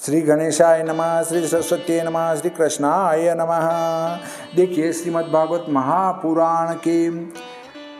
श्री गणेशाय नमः, श्री सरस्वती नमः, श्री कृष्णाय नमः। देखिए, श्रीमद् भागवत महापुराण के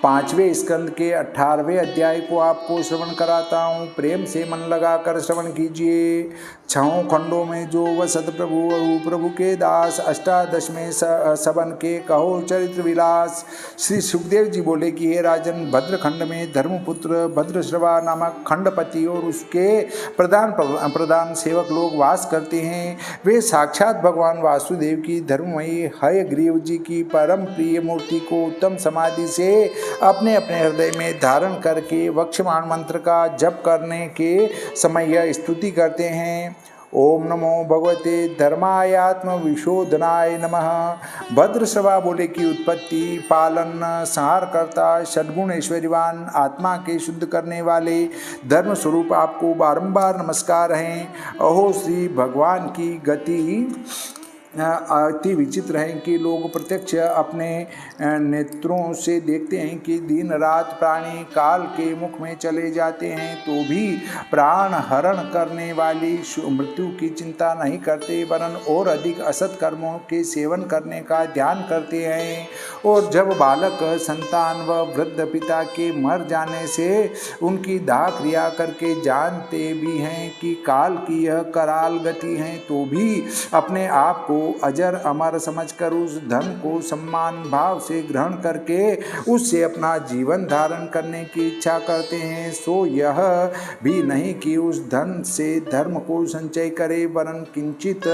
5वें स्कंद के 18वें अध्याय को आपको श्रवण कराता हूँ। प्रेम से मन लगाकर श्रवण कीजिए। 6 खंडों में जो वसत प्रभु के दास, 18वें सबन के कहो चरित्र विलास। श्री सुखदेव जी बोले कि हे राजन, भद्रखंड में धर्मपुत्र भद्रश्रवा नामक खंडपति और उसके प्रधान सेवक लोग वास करते हैं। वे साक्षात भगवान वासुदेव की धर्ममयी हयग्रीव जी की परम प्रिय मूर्ति को उत्तम समाधि से अपने अपने हृदय में धारण करके वक्षमाण मंत्र का जप करने के समय यह स्तुति करते हैं। ओम नमो भगवते धर्मायात्म विशोधनाय नमः। भद्रश्रवा बोले की उत्पत्ति, पालन, संहार करता, षड्गुण ऐश्वर्यवान, आत्मा के शुद्ध करने वाले धर्म स्वरूप आपको बारंबार नमस्कार हैं। अहो, श्री भगवान की गति अति विचित्र है कि लोग प्रत्यक्ष अपने नेत्रों से देखते हैं कि दिन रात प्राणी काल के मुख में चले जाते हैं, तो भी प्राण हरण करने वाली मृत्यु की चिंता नहीं करते, वरन और अधिक असत कर्मों के सेवन करने का ध्यान करते हैं। और जब बालक संतान व वृद्ध पिता के मर जाने से उनकी दाह क्रिया करके जानते भी हैं कि काल की यह कराल गति है, तो भी अपने आप को अजर अमर समझकर उस धन को सम्मान भाव से ग्रहण करके उससे अपना जीवन धारण करने की इच्छा करते हैं। सो यह भी नहीं कि उस धन से धर्म को संचय करे, वरन किंचित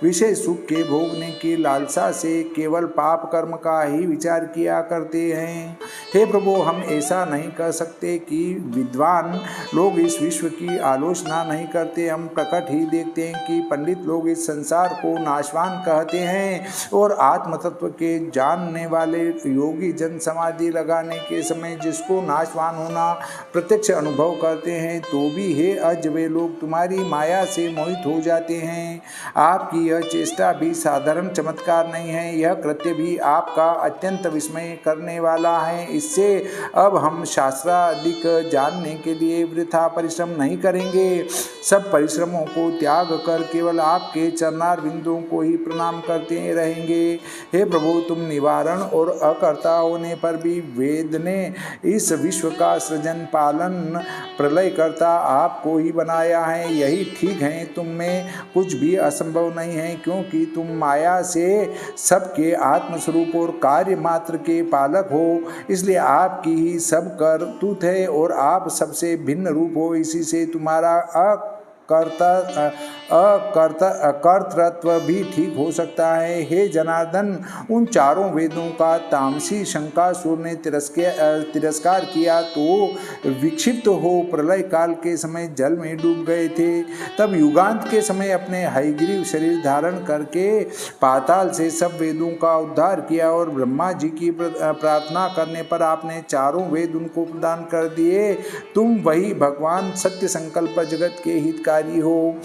विषय सुख के भोगने की लालसा से केवल पाप कर्म का ही विचार किया करते हैं। हे प्रभु, हम ऐसा नहीं कर सकते कि विद्वान लोग इस विश्व की आलोचना नहीं करते। हम प्रकट ही देखते हैं कि पंडित लोग इस संसार को नाशवान कहते हैं और आत्म तत्व के जानने वाले योगी जन समाधि लगाने के समय जिसको नाशवान होना प्रत्यक्ष अनुभव करते हैं, तो भी हे अज वे लोग तुम्हारी माया से मोहित हो जाते हैं। आपकी यह चेष्टा भी साधारण चमत्कार नहीं है, यह कृत्य भी आपका अत्यंत विस्मय करने वाला है। इससे अब हम शास्त्राधिक जानने के लिए वृथा परिश्रम नहीं करेंगे। सब परिश्रमों को त्याग कर केवल आपके चरणार बिंदुओं को ही प्रणाम करते रहेंगे। हे प्रभु, तुम निवारण और अकर्ता होने पर भी वेद ने इस विश्व का सृजन पालन प्रलय करता आपको ही बनाया है। यही ठीक है, तुम में कुछ भी असंभव नहीं है, क्योंकि तुम माया से सबके आत्मस्वरूप और कार्य मात्र के पालक हो। इसलिए आपकी ही सब करतूत है और आप सबसे भिन्न रूप हो। इसी से तुम्हारा कर्तृत्व भी ठीक हो सकता है। हे जनार्दन, उन चारों वेदों का तामसी शंकासुर ने तिरस्कार किया तो विक्षिप्त हो प्रलय काल के समय जल में डूब गए थे। तब युगांत के समय अपने हयग्रीव शरीर धारण करके पाताल से सब वेदों का उद्धार किया और ब्रह्मा जी की प्रार्थना करने पर आपने चारों वेद उनको प्रदान कर दिए। तुम वही भगवान सत्य संकल्प जगत के हितकारी हो,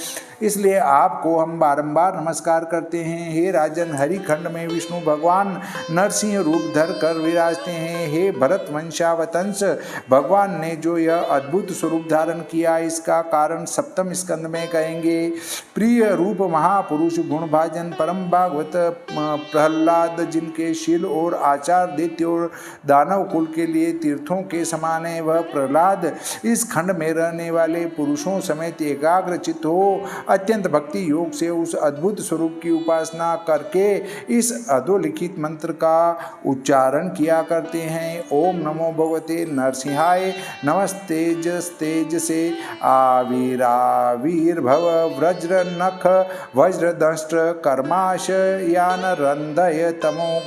इसलिए आपको हम बारंबार नमस्कार करते हैं। हे राजन, हरिखंड में विष्णु भगवान नरसिंह रूप धर कर विराजते हैं। हे भरत वंशावतंस, भगवान ने जो यह अद्भुत स्वरूप धारण किया, इसका कारण 7वें स्कंद में कहेंगे। प्रिय रूप महापुरुष गुणभाजन परम भागवत प्रहलाद, जिनके शील और आचार दैत्य और दानव कुल के लिए तीर्थों के समान है, वह प्रहलाद इस खंड में रहने वाले पुरुषों समेत एकाग्र चित्त हो अत्यंत भक्ति योग से उस अद्भुत स्वरूप की उपासना करके इस अधोलिखित मंत्र का उच्चारण किया करते हैं। ओम नमो भगवते नरसिंहाय नमस्तेज से आविर्भव वज्र नख वज्रदंष्ट्र कर्माश यान रंदय तमो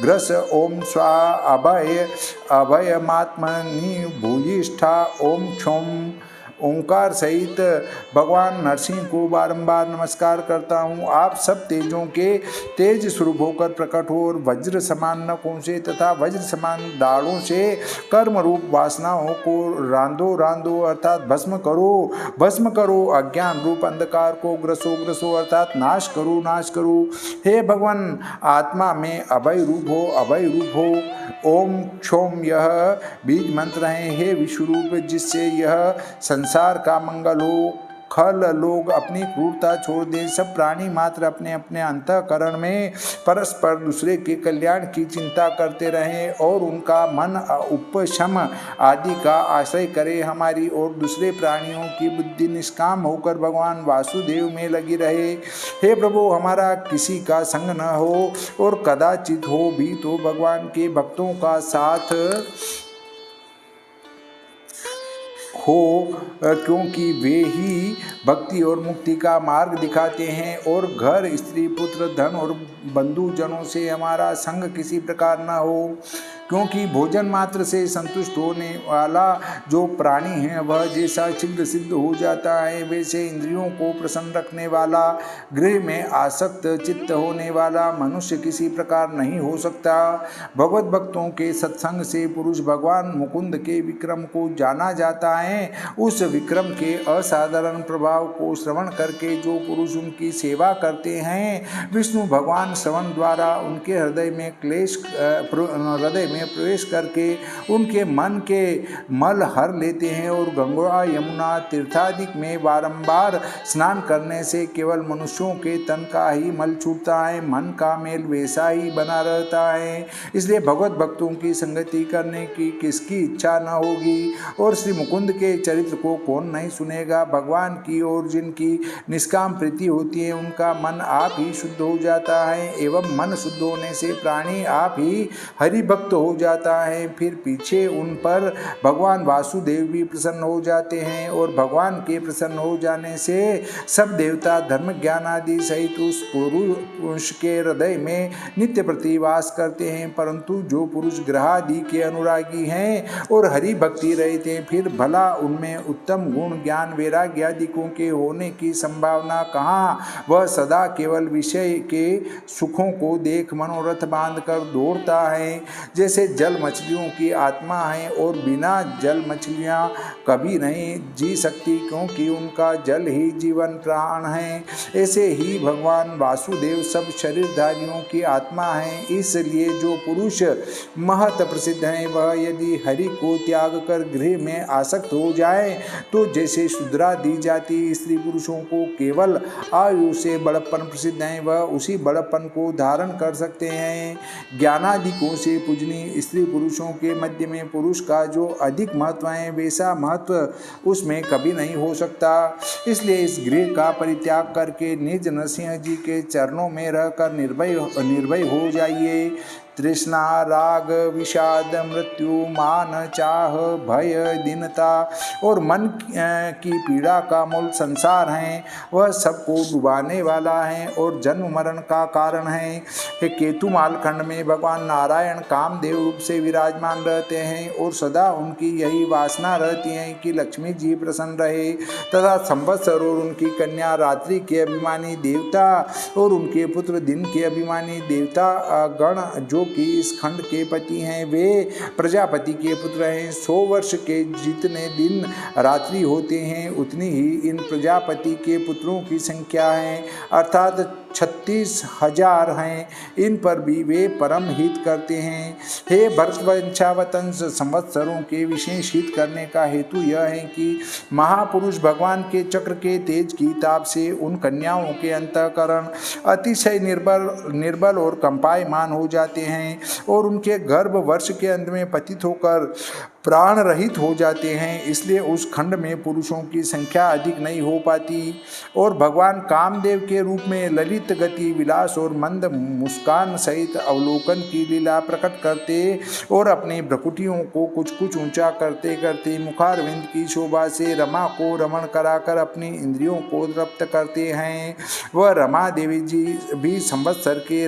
ग्रस ओम स्वा अभयमात्मनि भूयिष्ठा ओम क्षोम। ओंकार सहित भगवान नरसिंह को बारंबार नमस्कार करता हूँ। आप सब तेजों के तेज स्वरूप होकर प्रकट हो और वज्र समान नखों से तथा वज्र समान दाढ़ों से कर्म रूप वासनाओं को रांधो अर्थात भस्म करो। अज्ञान रूप अंधकार को ग्रसो अर्थात नाश करो। हे भगवान, आत्मा में अभय रूप हो। ओम क्षोम यह बीज मंत्र है। हे विश्वरूप, जिससे यह संसार का मंगल हो। खल लोग अपनी क्रूरता छोड़ दे। सब प्राणी मात्र अपने अपने अंतःकरण में परस्पर दूसरे के कल्याण की चिंता करते रहें और उनका मन उपशम आदि का आश्रय करे। हमारी और दूसरे प्राणियों की बुद्धि निष्काम होकर भगवान वासुदेव में लगी रहे। हे प्रभु, हमारा किसी का संग न हो और कदाचित हो भी तो भगवान के भक्तों का साथ हो, क्योंकि वे ही भक्ति और मुक्ति का मार्ग दिखाते हैं। और घर, स्त्री, पुत्र, धन और बंधुजनों से हमारा संग किसी प्रकार न हो, क्योंकि भोजन मात्र से संतुष्ट होने वाला जो प्राणी है वह जैसा शीघ्र सिद्ध हो जाता है, वैसे इंद्रियों को प्रसन्न रखने वाला, गृह में आसक्त चित्त होने वाला मनुष्य किसी प्रकार नहीं हो सकता। भगवत भक्तों के सत्संग से पुरुष भगवान मुकुंद के विक्रम को जाना जाता है। उस विक्रम के असाधारण प्रभाव को श्रवण करके जो पुरुष उनकी सेवा करते हैं, विष्णु भगवान श्रवण द्वारा उनके हृदय में प्रवेश करके उनके मन के मल हर लेते हैं। और गंगा, यमुना, तीर्थादिक में बारंबार स्नान करने से केवल मनुष्यों के तन का ही मल छूटता है, मन का मेल वैसा ही बना रहता है। इसलिए भगवत भक्तों की संगति करने की किसकी इच्छा न होगी और श्री मुकुंद के चरित्र को कौन नहीं सुनेगा। भगवान की ओर जिनकी निष्काम प्रीति होती है उनका मन आप ही शुद्ध हो जाता है, एवं मन शुद्ध होने से प्राणी आप ही हरि भक्त हो जाता है। फिर पीछे उन पर भगवान वासुदेव भी प्रसन्न हो जाते हैं और भगवान के प्रसन्न हो जाने से सब देवता धर्म ज्ञान आदि सहित उस पुरुष के हृदय में नित्य प्रतिवास करते हैं। परंतु जो पुरुष ग्रह आदि के अनुरागी हैं और हरि भक्ति रहित हैं, फिर भला उनमें उत्तम गुण, ज्ञान, वैराग्य आदिकों के होने की संभावना कहाँ। वह सदा केवल विषय के सुखों को देख मनोरथ बांध कर दौड़ता है। जैसे जल मछलियों की आत्मा है और बिना जल मछलियाँ कभी नहीं जी सकती, क्योंकि उनका जल ही जीवन प्राण है। ऐसे ही भगवान वासुदेव सब शरीरधारियों की आत्मा है। इसलिए जो पुरुष महत प्रसिद्ध है वह यदि हरि को त्याग कर गृह में आसक्त हो जाए तो जैसे शुद्रा दी जाती स्त्री पुरुषों को केवल आयु से बड़प्पन प्रसिद्ध है, वह उसी बड़प्पन को धारण कर सकते हैं। ज्ञानादिकों से पूजनीय स्त्री पुरुषों के मध्य में पुरुष का जो अधिक महत्व है वैसा महत्व उसमें कभी नहीं हो सकता। इसलिए इस गृह का परित्याग करके निज नरसिंह जी के चरणों में रहकर निर्भय हो जाइए। तृष्णा, राग, विषाद, मृत्यु, मान, चाह, भय, दीनता और मन की पीड़ा का मूल संसार है, वह सबको डुबाने वाला है और जन्म मरण का कारण है। केतुमाल खंड में भगवान नारायण कामदेव रूप से विराजमान रहते हैं और सदा उनकी यही वासना रहती है कि लक्ष्मी जी प्रसन्न रहे तथा संवत्सर और उनकी कन्या रात्रि के अभिमानी देवता और उनके पुत्र दिन के अभिमानी देवता गण जो कि इस खंड के पति हैं, वे प्रजापति के पुत्र हैं। 100 वर्ष के जितने दिन रात्रि होते हैं उतनी ही इन प्रजापति के पुत्रों की संख्या है, अर्थात 36,000 हैं। इन पर भी वे परम हित करते हैं। हे भरतवंशावतंस, संवत्सरों के विशेष हित करने का हेतु यह है कि महापुरुष भगवान के चक्र के तेज की ताप से उन कन्याओं के अंतःकरण अतिशय निर्बल और कंपायमान हो जाते हैं और उनके गर्भ वर्ष के अंत में पतित होकर प्राण रहित हो जाते हैं। इसलिए उस खंड में पुरुषों की संख्या अधिक नहीं हो पाती और भगवान कामदेव के रूप में ललित गति, विलास और मंद मुस्कान सहित अवलोकन की लीला प्रकट करते और अपनी भ्रकुटियों को कुछ कुछ ऊंचा करते करते मुखारविंद की शोभा से रमा को रमण कराकर अपनी इंद्रियों को तृप्त करते हैं। वह रमा देवी जी भी संवत्सर के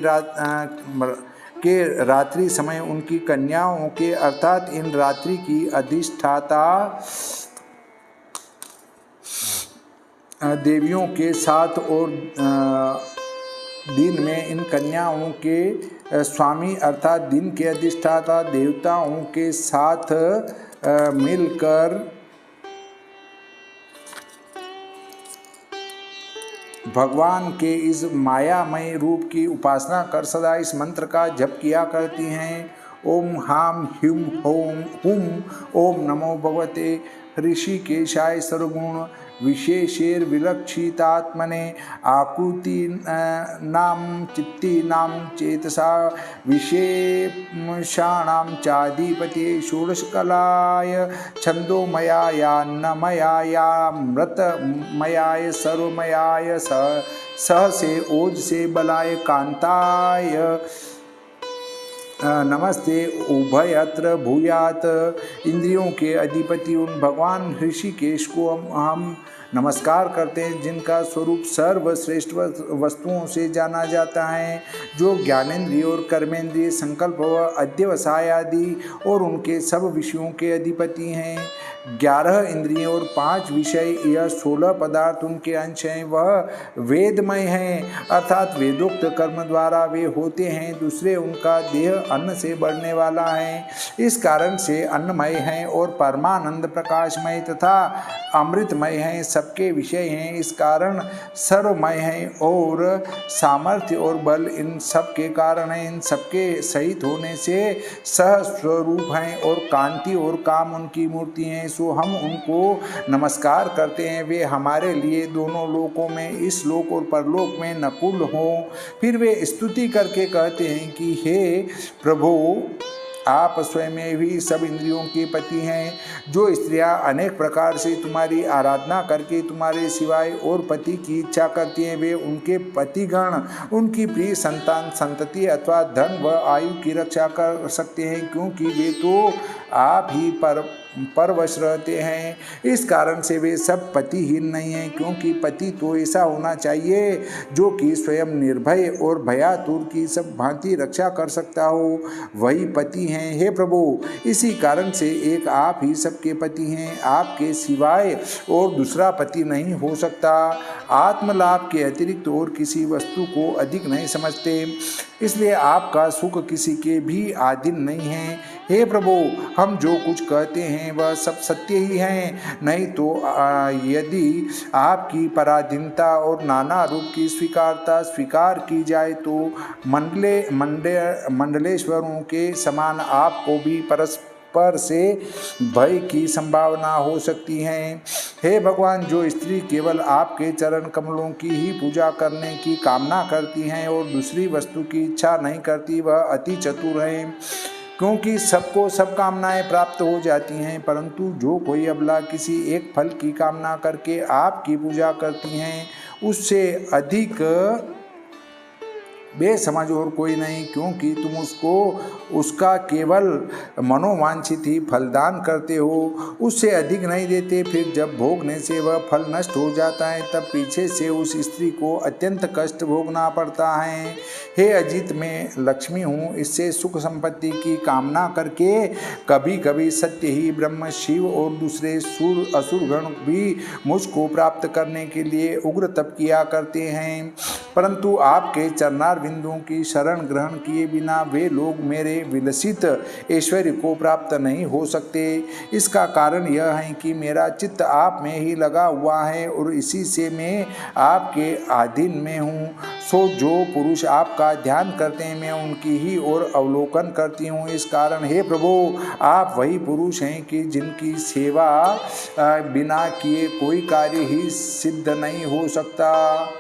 रात्रि समय उनकी कन्याओं के अर्थात इन रात्रि की अधिष्ठाता देवियों के साथ और दिन में इन कन्याओं के स्वामी अर्थात दिन के अधिष्ठाता देवताओं के साथ मिलकर भगवान के इस मायामय रूप की उपासना कर सदा इस मंत्र का जप किया करती हैं। ओम हाम ह्यूम होम हुम ओम नमो भगवते ऋषिकेशाय सर्वगुण विशेषैर्विलक्षितात्मने आकृतीनां चित्तीनां चेतसा विशेषाणां चाधिपते षोडशकलाय छन्दोमयायान्नमयायामृतमयाय सर्वमयाय सहसे ओजसे बलाय कांताय नमस्ते उभयत्र भूयात। इंद्रियों के अधिपति उन भगवान ऋषिकेश को हम नमस्कार करते हैं जिनका स्वरूप सर्वश्रेष्ठ वस्तुओं से जाना जाता है, जो ज्ञानेंद्रिय और कर्मेंद्रिय संकल्प व अध्यवसाय आदि और उनके सब विषयों के अधिपति हैं। 11 इंद्रियों और 5 विषय यह 16 पदार्थ उनके अंश हैं। वह वेदमय हैं, अर्थात वेदोक्त कर्म द्वारा वे होते हैं। दूसरे उनका देह अन्न से बढ़ने वाला है, इस कारण से अन्नमय हैं और परमानंद प्रकाशमय तथा अमृतमय हैं, सबके विषय हैं, इस कारण सर्वमय हैं और सामर्थ्य और बल इन सब के कारण हैं। इन सबके सहित होने से सहस्वरूप हैं और कांति और काम उनकी मूर्ति हैं, सो हम उनको नमस्कार करते हैं। वे हमारे लिए दोनों लोकों में, इस लोक और परलोक में नकुल हों। फिर वे स्तुति करके कहते हैं कि हे प्रभु, आप स्वयं भी सब इंद्रियों के पति हैं। जो स्त्रियां अनेक प्रकार से तुम्हारी आराधना करके तुम्हारे सिवाय और पति की इच्छा करती हैं, वे उनके पतिगण उनकी प्रिय संतान, संतति अथवा धन व आयु की रक्षा कर सकते हैं, क्योंकि वे तो आप ही परवश रहते हैं। इस कारण से वे सब पतिहीन नहीं हैं, क्योंकि पति तो ऐसा होना चाहिए जो कि स्वयं निर्भय और भयातुर की सब भांति रक्षा कर सकता हो, वही पति हैं। हे प्रभु, इसी कारण से एक आप ही सबके पति हैं, आपके सिवाय और दूसरा पति नहीं हो सकता। आत्मलाभ के अतिरिक्त और किसी वस्तु को अधिक नहीं समझते, इसलिए आपका सुख किसी के भी अधीन नहीं है। हे प्रभु, हम जो कुछ कहते हैं वह सब सत्य ही है, नहीं तो यदि आपकी पराधीनता और नाना रूप की स्वीकारता स्वीकार की जाए तो मंडलेश्वरों के समान आपको भी परस्पर से भय की संभावना हो सकती है। हे भगवान, जो स्त्री केवल आपके चरण कमलों की ही पूजा करने की कामना करती हैं और दूसरी वस्तु की इच्छा नहीं करती, वह अति चतुर है, क्योंकि सबको सब कामनाएं प्राप्त हो जाती हैं। परंतु जो कोई अबला किसी एक फल की कामना करके आपकी पूजा करती हैं, उससे अधिक बेसमझ और कोई नहीं, क्योंकि तुम उसको उसका केवल मनोवांछित ही फलदान करते हो, उससे अधिक नहीं देते। फिर जब भोगने से वह फल नष्ट हो जाता है, तब पीछे से उस स्त्री को अत्यंत कष्ट भोगना पड़ता है। हे अजित, मैं लक्ष्मी हूँ, इससे सुख संपत्ति की कामना करके कभी कभी सत्य ही ब्रह्म, शिव और दूसरे असुरगण भी मुझको प्राप्त करने के लिए उग्र तप किया करते हैं, परंतु आपके चरणार बिंदुओं की शरण ग्रहण किए बिना वे लोग मेरे विलसित ऐश्वर्य को प्राप्त नहीं हो सकते। इसका कारण यह है कि मेरा चित्त आप में ही लगा हुआ है और इसी से मैं आपके अधीन में हूँ। सो जो पुरुष आपका ध्यान करते हैं, मैं उनकी ही ओर अवलोकन करती हूँ। इस कारण हे प्रभु, आप वही पुरुष हैं कि जिनकी सेवा बिना किए कोई कार्य ही सिद्ध नहीं हो सकता।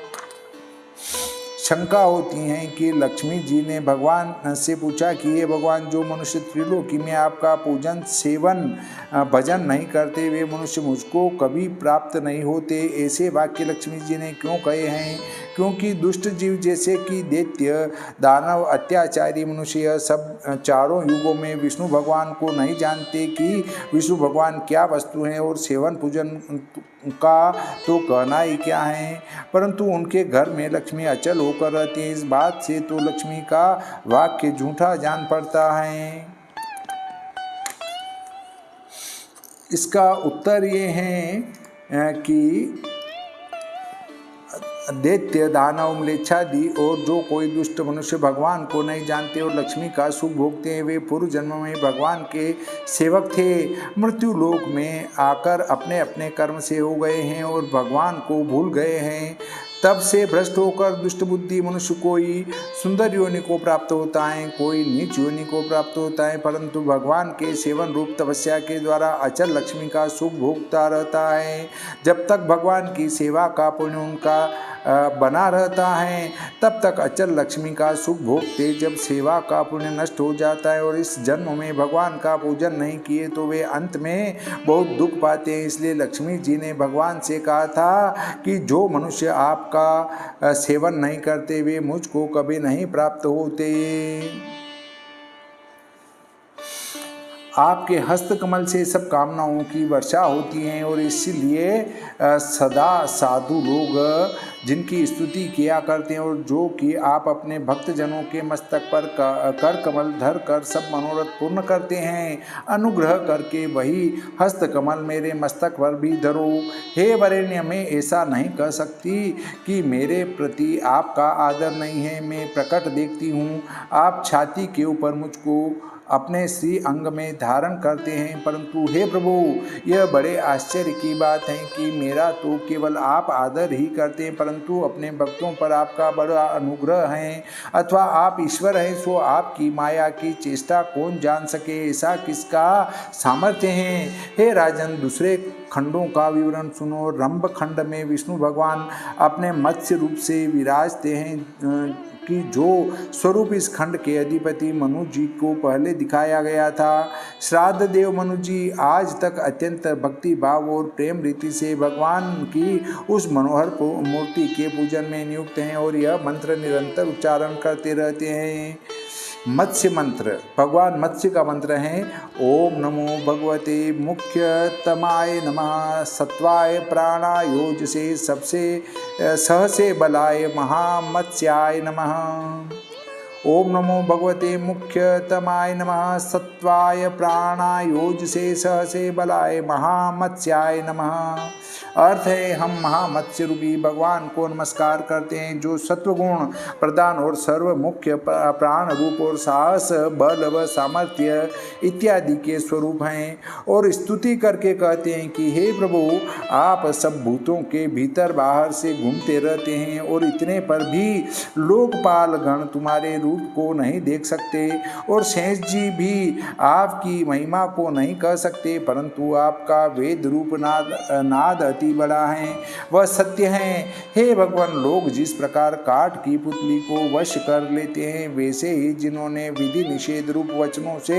शंका होती है कि लक्ष्मी जी ने भगवान से पूछा कि ये भगवान, जो मनुष्य त्रिलोकी में आपका पूजन सेवन भजन नहीं करते, वे मनुष्य मुझको कभी प्राप्त नहीं होते। ऐसे वाक्य लक्ष्मी जी ने क्यों कहे हैं? क्योंकि दुष्ट जीव जैसे कि दैत्य, दानव, अत्याचारी मनुष्य सब चारों युगों में विष्णु भगवान को नहीं जानते कि विष्णु भगवान क्या वस्तु हैं और सेवन पूजन का तो कहना ही क्या है, परंतु उनके घर में लक्ष्मी अचल होकर रहती है। इस बात से तो लक्ष्मी का वाक्य झूठा जान पड़ता है। इसका उत्तर ये है कि दैत्य, दानव, म्लेच्छादि और जो कोई दुष्ट मनुष्य भगवान को नहीं जानते और लक्ष्मी का सुख भोगते हैं, वे पूर्व जन्म में भगवान के सेवक थे, मृत्यु लोक में आकर अपने अपने कर्म से हो गए हैं और भगवान को भूल गए हैं। तब से भ्रष्ट होकर दुष्ट बुद्धि मनुष्य कोई सुंदर योनि को प्राप्त होता है, कोई नीच योनि को प्राप्त होता है, परंतु भगवान के सेवन रूप तपस्या के द्वारा अचल लक्ष्मी का सुख भोगता रहता है। जब तक भगवान की सेवा का पुण्य उनका बना रहता है तब तक अचल लक्ष्मी का सुख भोगते। जब सेवा का पुण्य नष्ट हो जाता है और इस जन्म में भगवान का पूजन नहीं किए तो वे अंत में बहुत दुख पाते हैं। इसलिए लक्ष्मी जी ने भगवान से कहा था कि जो मनुष्य आपका सेवन नहीं करते वे मुझको कभी नहीं प्राप्त होते। आपके हस्त कमल से सब कामनाओं की वर्षा होती है और इसलिए सदा साधु लोग जिनकी स्तुति किया करते हैं और जो कि आप अपने भक्तजनों के मस्तक पर कर कमल धर कर सब मनोरथ पूर्ण करते हैं। अनुग्रह करके वही हस्त कमल मेरे मस्तक पर भी धरो। हे वरेण्य, मैं ऐसा नहीं कह सकती कि मेरे प्रति आपका आदर नहीं है। मैं प्रकट देखती हूँ आप छाती के ऊपर मुझको अपने श्री अंग में धारण करते हैं, परंतु हे प्रभु, यह बड़े आश्चर्य की बात है कि मेरा तो केवल आप आदर ही करते हैं, परंतु अपने भक्तों पर आपका बड़ा अनुग्रह है। अथवा आप ईश्वर हैं, सो आपकी माया की चेष्टा कौन जान सके, ऐसा किसका सामर्थ्य है। हे राजन, दूसरे खंडों का विवरण सुनो। रंभ खंड में विष्णु भगवान अपने मत्स्य रूप से विराजते हैं कि जो स्वरूप इस खंड के अधिपति मनु जी को पहले दिखाया गया था। श्राद्ध देव मनु जी आज तक अत्यंत भक्ति भाव और प्रेम रीति से भगवान की उस मनोहर मूर्ति के पूजन में नियुक्त हैं और यह मंत्र निरंतर उच्चारण करते रहते हैं। मत्स्य मंत्र, भगवान मत्स्य का मंत्र है ओम नमो भगवते मुख्यतमाय नमः, सत्वाय प्राणायोजसे सबसे सहसे बलाय महामत्स्याय नमः। ओम नमो भगवते मुख्यतमाय नमः, सत्वाय प्राणायोजसे सहसे बलाय महामत्स्याय नमः। अर्थ है, हम महामत्स्य रूपी भगवान को नमस्कार करते हैं जो सत्वगुण प्रदान और सर्व मुख्य प्राण रूप और साहस बल व सामर्थ्य इत्यादि के स्वरूप हैं, और स्तुति करके कहते हैं कि हे प्रभु, आप सब भूतों के भीतर बाहर से घूमते रहते हैं और इतने पर भी लोकपाल गण तुम्हारे रूप को नहीं देख सकते और शेष जी भी आपकी महिमा को नहीं कह सकते, परंतु आपका वेद रूप नाद अति बड़ा है, वह सत्य है। हे भगवान, लोग जिस प्रकार काठ की पुतली को वश कर लेते हैं, वैसे ही जिन्होंने विधि निषेध रूप वचनों से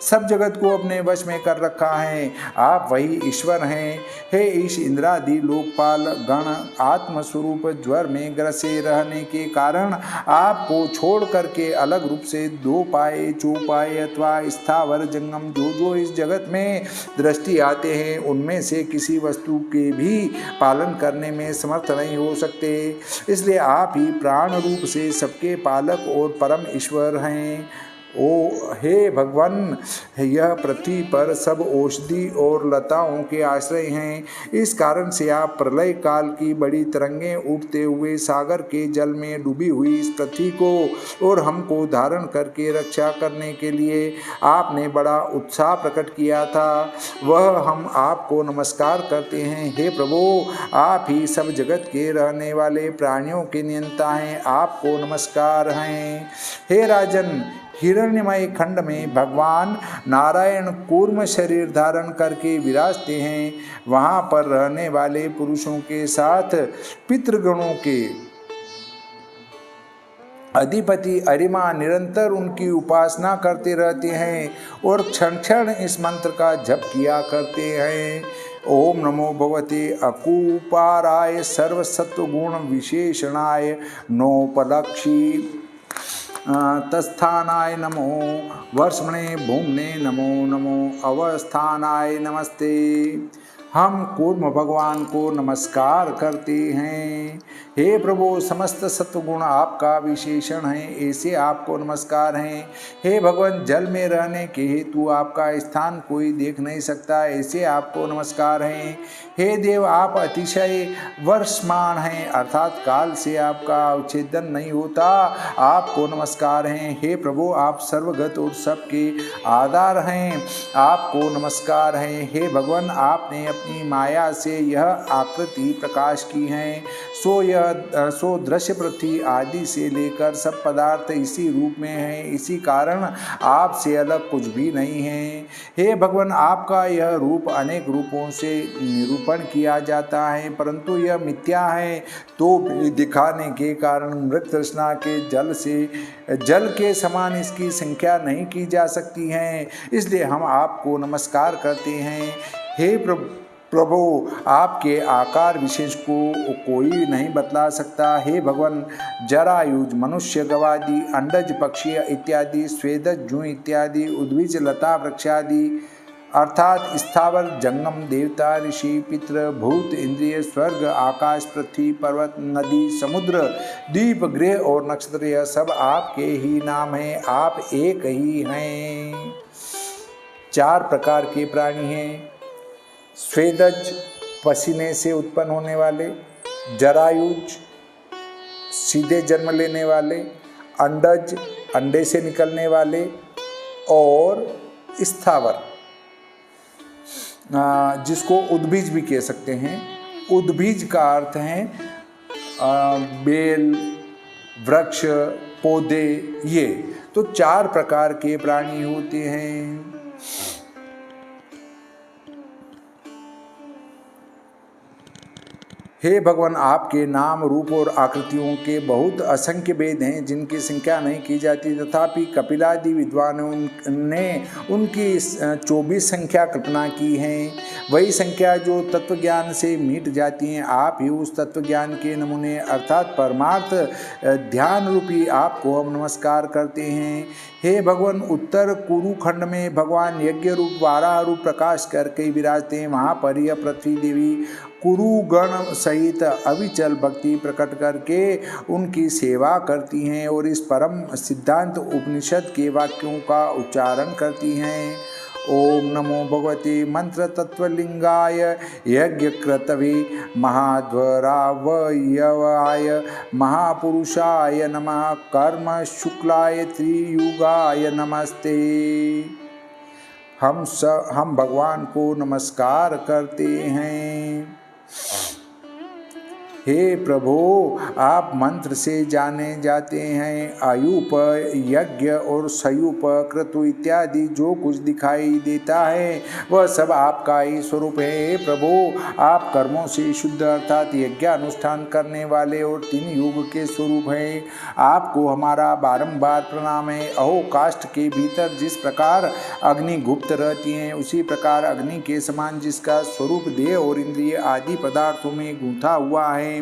सब जगत को अपने वश में कर रखा है, आप वही ईश्वर हैं। हे ईश इंद्रादि लोकपाल गण आत्मस्वरूप ज्वर में ग्रसे रहने के कारण आपको छोड़ करके अलग रूप से दो पाए, चौपाए अथवा स्थावर जंगम जो इस जगत में दृष्टि आते हैं, उनमें से किसी वस्तु के भी पालन करने में समर्थ नहीं हो सकते। इसलिए आप ही प्राण रूप से सबके पालक और परम ईश्वर हैं। ओ हे भगवान, यह पृथ्वी पर सब औषधि और लताओं के आश्रय हैं। इस कारण से आप प्रलय काल की बड़ी तरंगें उठते हुए सागर के जल में डूबी हुई इस पृथ्वी को और हमको धारण करके रक्षा करने के लिए आपने बड़ा उत्साह प्रकट किया था, वह हम आपको नमस्कार करते हैं। हे प्रभु, आप ही सब जगत के रहने वाले प्राणियों के नियंता हैं, आपको नमस्कार हैं। हे राजन, हिरण्यमय खंड में भगवान नारायण कूर्म शरीर धारण करके विराजते हैं। वहाँ पर रहने वाले पुरुषों के साथ पितृगणों के अधिपति अरिमा निरंतर उनकी उपासना करते रहते हैं और क्षण क्षण इस मंत्र का जप किया करते हैं। ओम नमो भगवते अकूपाराय सर्वसत्वगुण विशेषणाय नोपलक्षी तस्थानाय नमो, वर्ष्मणे भूमने नमो नमो, अवस्थानाय नमस्ते। हम कूर्म भगवान को नमस्कार करते हैं। हे प्रभु, समस्त सत्वगुण आपका विशेषण है, ऐसे आपको नमस्कार हैं। हे भगवान, जल में रहने के हेतु आपका स्थान कोई देख नहीं सकता, ऐसे आपको नमस्कार हैं। हे देव, आप अतिशय वर्षमान हैं, अर्थात काल से आपका अवच्छेदन नहीं होता, आपको नमस्कार हैं। हे प्रभु, आप सर्वगत और सबके आधार हैं, आपको नमस्कार हैं। हे भगवान, आपने अपनी माया से यह आकृति प्रकाश की है, सो दृश्य पृथ्वी आदि से लेकर सब पदार्थ इसी रूप में हैं, इसी कारण आपसे अलग कुछ भी नहीं है। हे भगवान, आपका यह रूप अनेक रूपों से निरूपण किया जाता है, परंतु यह मिथ्या है, तो दिखाने के कारण मृग तृष्णा के जल के समान इसकी संख्या नहीं की जा सकती है, इसलिए हम आपको नमस्कार करते हैं। हे प्रभु, आपके आकार विशेष को कोई नहीं बतला सकता। हे भगवान, जरायुज, मनुष्य, गवादि, अंडज, पक्षी इत्यादि, स्वेदज, जू इत्यादि, उद्भिज, लता, वृक्षादि अर्थात स्थावर, जंगम, देवता, ऋषि, पितृ, भूत, इंद्रिय, स्वर्ग, आकाश, पृथ्वी, पर्वत, नदी, समुद्र, द्वीप, ग्रह और नक्षत्र, यह सब आपके ही नाम हैं, आप एक ही हैं। 4 प्रकार के प्राणी हैं। स्वेदज, पसीने से उत्पन्न होने वाले, जरायुज, सीधे जन्म लेने वाले, अंडज, अंडे से निकलने वाले, और स्थावर, जिसको उद्भिज भी कह सकते हैं। उद्भिज का अर्थ है बेल, वृक्ष, पौधे, ये तो 4 प्रकार के प्राणी होते हैं। हे भगवान, आपके नाम, रूप और आकृतियों के बहुत असंख्य भेद हैं, जिनकी संख्या नहीं की जाती, तथापि कपिलादि विद्वानों ने उनकी 24 संख्या कल्पना की है, वही संख्या जो तत्वज्ञान से मिट जाती हैं। आप ही उस तत्वज्ञान के नमूने अर्थात परमार्थ ध्यान रूपी आपको हम नमस्कार करते हैं। हे भगवान, उत्तर कुरुखंड में भगवान यज्ञ रूप वाराह रूप प्रकाश करके विराजते हैं। वहाँ पर यह पृथ्वी देवी कुरुगण सहित अविचल भक्ति प्रकट करके उनकी सेवा करती हैं और इस परम सिद्धांत उपनिषद के वाक्यों का उच्चारण करती हैं। ओम नमो भगवते मंत्र तत्वलिंगाय यज्ञक्रतवे महाध्वरावयवाय महापुरुषाय नमः। कर्म शुक्लाय त्रियुगाय नमस्ते। हम भगवान को नमस्कार करते हैं। हे प्रभु, आप मंत्र से जाने जाते हैं। आयुप, यज्ञ और सयुप, क्रतु इत्यादि जो कुछ दिखाई देता है वह सब आपका ही स्वरूप है। हे प्रभु, आप कर्मों से शुद्ध अर्थात यज्ञ अनुष्ठान करने वाले और 3 युग के स्वरूप हैं। आपको हमारा बारंबार प्रणाम है। अहो, काष्ठ के भीतर जिस प्रकार अग्नि गुप्त रहती है, उसी प्रकार अग्नि के समान जिसका स्वरूप देह और इंद्रिय आदि पदार्थों में गूंथा हुआ है।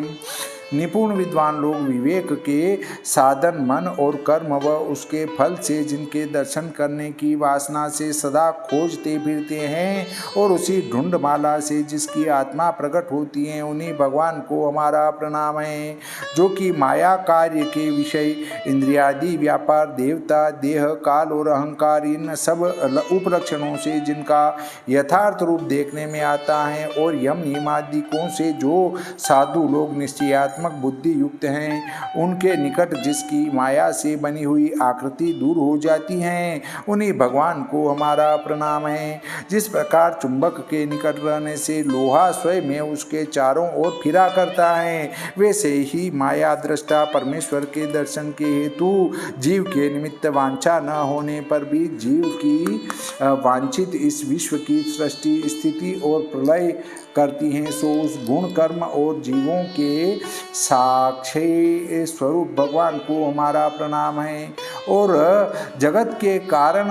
निपुण विद्वान लोग विवेक के साधन मन और कर्म व उसके फल से जिनके दर्शन करने की वासना से सदा खोजते फिरते हैं और उसी ढूंढमाला से जिसकी आत्मा प्रकट होती है, उन्हीं भगवान को हमारा प्रणाम है। जो कि माया कार्य के विषय इंद्रियादि व्यापार, देवता, देह, काल और अहंकार, इन सब उपलक्षणों से जिनका यथार्थ रूप देखने में आता है और यम नियमादिकों से जो साधु लोग निश्चयात्मक बुद्धि युक्त हैं, उनके निकट जिसकी माया से बनी हुई आकृति दूर हो जाती है, उन्हीं भगवान को हमारा प्रणाम है। जिस प्रकार चुंबक के निकट रहने से लोहा स्वयं में उसके चारों ओर फिरा करता है, वैसे ही माया दृष्टा परमेश्वर के दर्शन के हेतु जीव के निमित्त वांछा न होने पर भी जीव की वांछित इस विश्व की सृष्टि, स्थिति और प्रलय करती हैं। सो उस गुण कर्म और जीवों के साक्षी स्वरूप भगवान को हमारा प्रणाम है। और जगत के कारण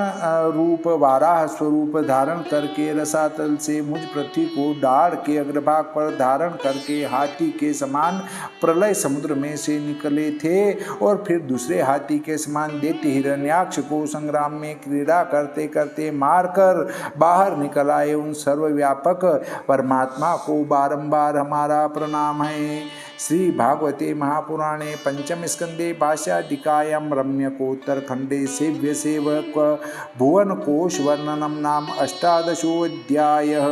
रूप वाराह स्वरूप धारण करके रसातल से मुझ पृथ्वी को डाढ़ के अग्रभाग पर धारण करके हाथी के समान प्रलय समुद्र में से निकले थे और फिर दूसरे हाथी के समान दैत्य हिरण्याक्ष को संग्राम में क्रीड़ा करते करते मारकर बाहर निकल आए, उन सर्वव्यापक परमात्मा को बारंबार हमारा प्रणाम है। श्री भागवते महापुराणे पंचम स्कंदे भाष्यादिकायां रम्यकोत्तरखंडे सेव्य सेवक भुवन कोश वर्णनम नाम 18 अध्यायः।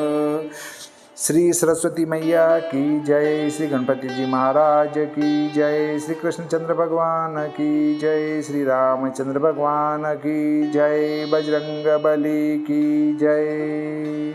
श्री सरस्वती मैया की जय, श्री गणपति जी महाराज की जय, श्री कृष्णचंद्र भगवान की जय, श्री रामचंद्र भगवान की जय, बजरंग बली की जय।